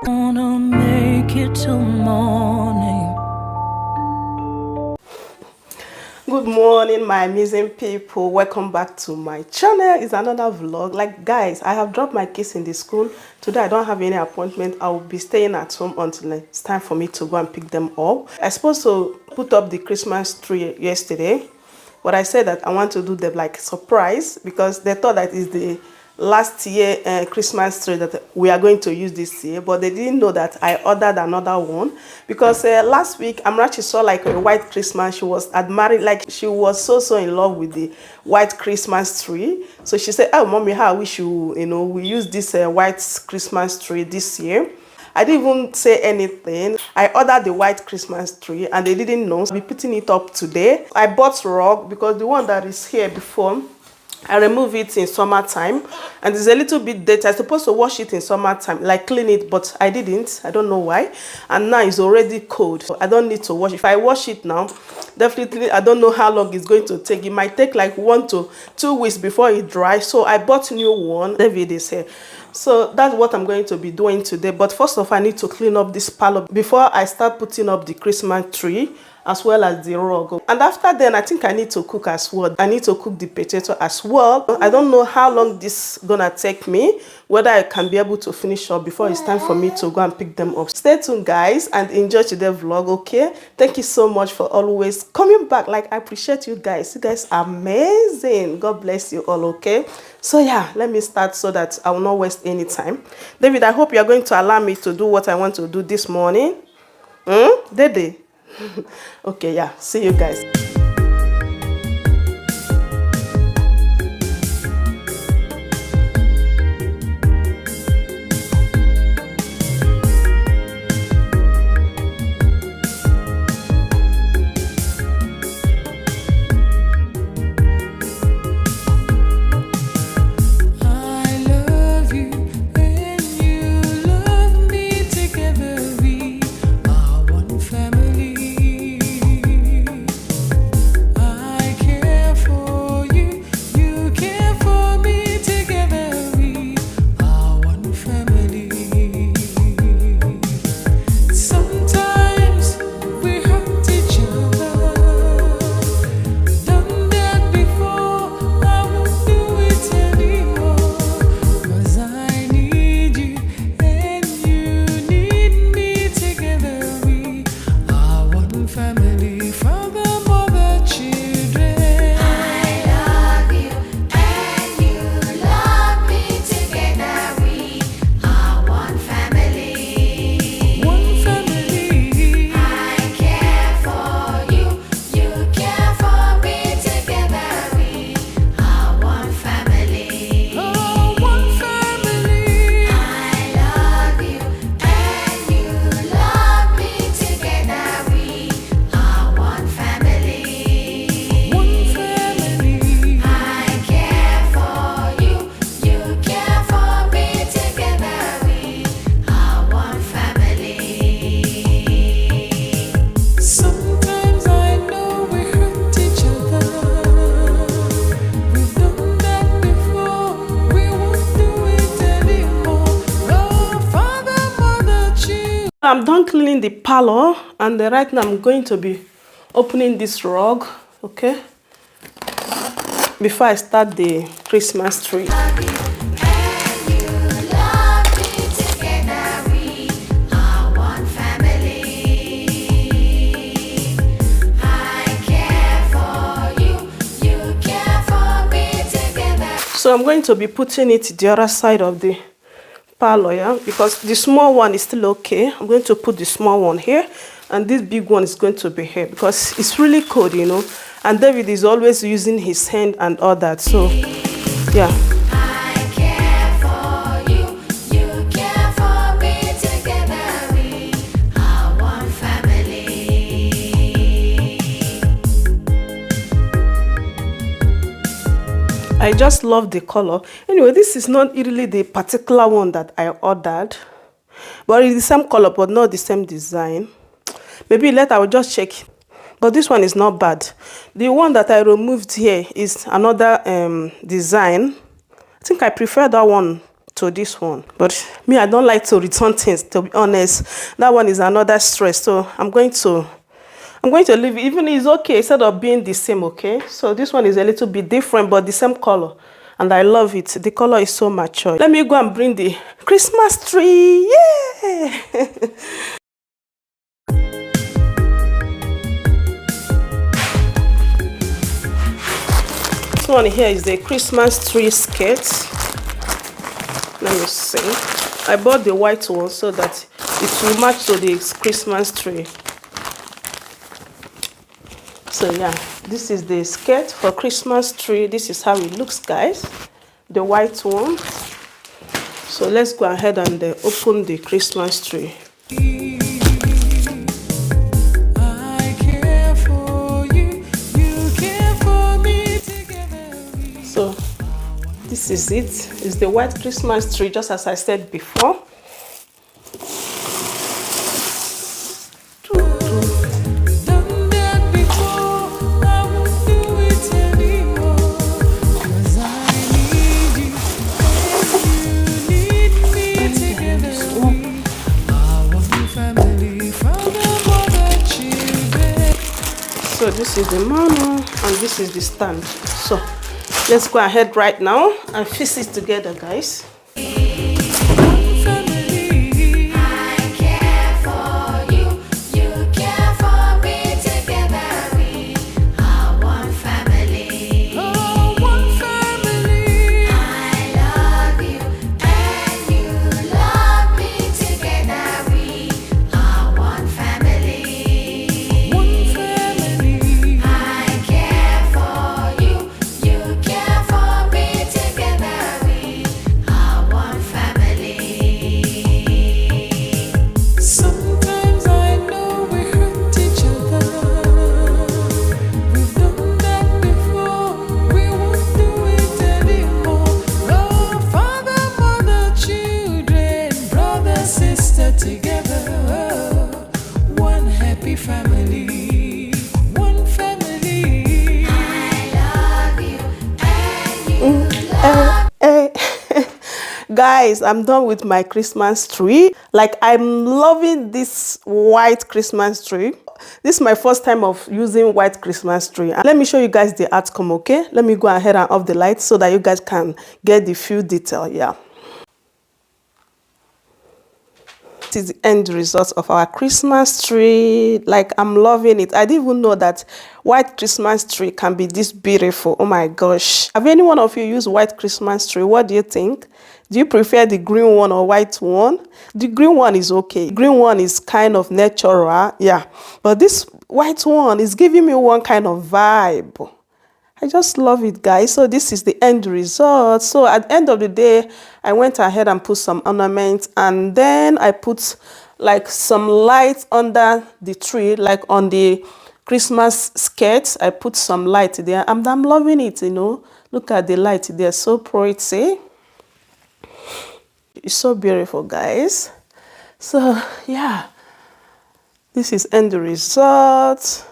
Wanna make it till morning. Good morning, my amazing people. Welcome back to my channel. It's another vlog. Like, guys, I have dropped my kids in the school today. I don't have any appointment. I will be staying at home until it's time for me to go and pick them up. I supposed to put up the Christmas tree yesterday, but I said that I want to do them like surprise because they thought that is the last year Christmas tree that we are going to use this year, but they didn't know that I ordered another one because last week Amrachi saw like a white Christmas. She was admiring, like she was so in love with the white Christmas tree. So she said, "Oh, mommy, how I wish we use this white Christmas tree this year." I didn't even say anything. I ordered the white Christmas tree and they didn't know. So I'll be putting it up today. I bought rug because the one that is here before, I remove it in summertime and it's a little bit dirty. I'm supposed to wash it in summertime, like clean it, but I didn't. I don't know why. And now it's already cold. So I don't need to wash. If I wash it now, definitely I don't know how long it's going to take. It might take like 1 to 2 weeks before it dries. So I bought a new one. David is here. So that's what I'm going to be doing today. But first of all, I need to clean up this parlor before I start putting up the Christmas tree, as well as the rug. And after then, I think I need to cook as well. I need to cook the potato as well. I don't know how long this is gonna take me, whether I can be able to finish up before it's time for me to go and pick them up. Stay tuned, guys, and enjoy today's vlog, okay? Thank you so much for always coming back. Like, I appreciate you guys. You guys are amazing. God bless you all, okay? So yeah, let me start so that I will not waste any time. David, I hope you are going to allow me to do what I want to do this morning. Dede? Okay, yeah, see you guys. I'm done cleaning the parlor and right now I'm going to be opening this rug, okay, before I start the Christmas tree. So I'm going to be putting it the other side of the parlor, yeah, because the small one is still okay. I'm going to put the small one here and this big one is going to be here because it's really cold, and David is always using his hand and all that. So yeah, I just love the color. Anyway, this is not really the particular one that I ordered, but it's the same color but not the same design. Maybe later I will just check. But this one is not bad. The one that I removed here is another design. I think I prefer that one to this one. But me, I don't like to return things, to be honest. That one is another stress. So I'm going to leave it. Even it's okay instead of being the same, okay? So this one is a little bit different, but the same color. And I love it. The color is so mature. Let me go and bring the Christmas tree. Yeah! This one here is the Christmas tree skirt. Let me see. I bought the white one so that it will match to the Christmas tree. So yeah, this is the skirt for Christmas tree. This is how it looks, guys. The white one. So let's go ahead and open the Christmas tree. So this is it. It's the white Christmas tree, just as I said before. So this is the manual and this is the stand. So let's go ahead right now and fix it together, guys. Guys, I'm done with my Christmas tree. Like, I'm loving this white Christmas tree. This is my first time of using white Christmas tree. Let me show you guys the outcome, okay? Let me go ahead and off the lights so that you guys can get the full detail. Yeah. This is the end result of our Christmas tree. Like, I'm loving it. I didn't even know that white Christmas tree can be this beautiful. Oh my gosh. Have any one of you used white Christmas tree? What do you think? Do you prefer the green one or white one? The green one is okay. The green one is kind of natural, yeah. But this white one is giving me one kind of vibe. I just love it, guys. So this is the end result. So at the end of the day, I went ahead and put some ornaments, and then I put like some lights under the tree, like on the Christmas skirts. I put some light there. I'm loving it, you know. Look at the light. They're so pretty. It's so beautiful, guys. So yeah, this is end result.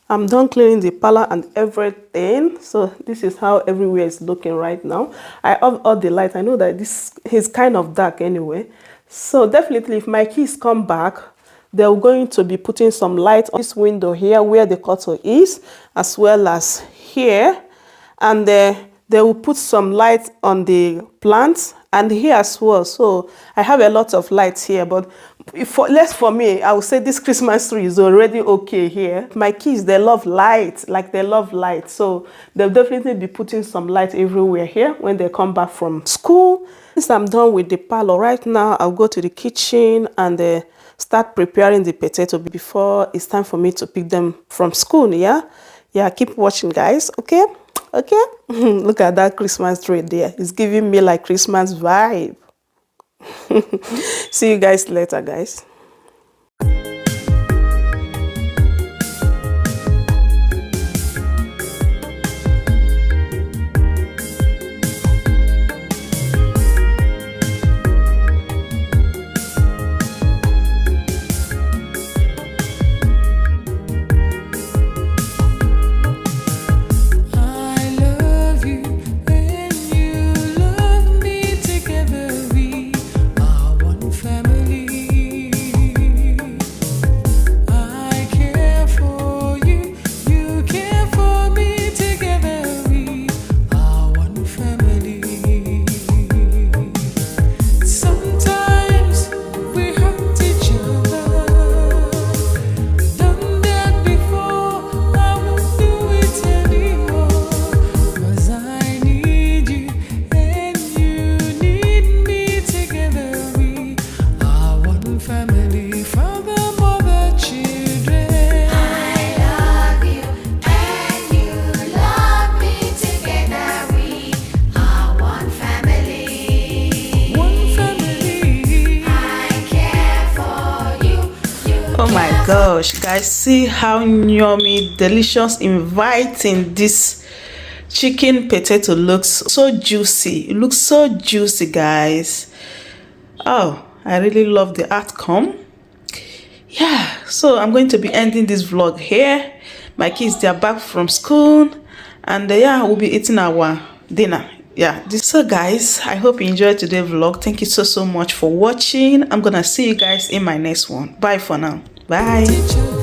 I'm done cleaning the parlor and everything. So this is how everywhere is looking right now. I off all the lights. I know that this is kind of dark anyway. So definitely if my kids come back, they're going to be putting some light on this window here where the curtain is, as well as here. And they will put some light on the plants and here as well. So I have a lot of lights here, but less for me, I would say this Christmas tree is already okay here. My kids, they love light, like they love light. So they'll definitely be putting some light everywhere here when they come back from school. Since I'm done with the parlor right now, I'll go to the kitchen and start preparing the potato before it's time for me to pick them from school. Yeah, keep watching, guys. Okay. Look at that Christmas tree there. It's giving me like Christmas vibe. See you guys later, guys. I love you and you love me together. gosh, guys, see how yummy, delicious, inviting this chicken potato looks. So juicy. It looks so juicy, guys. Oh, I really love the outcome. Yeah, so I'm going to be ending this vlog here. My kids, they are back from school, and yeah, we'll be eating our dinner. Yeah, so guys, I hope you enjoyed today's vlog. Thank you so much for watching. I'm gonna see you guys in my next one. Bye for now. Bye.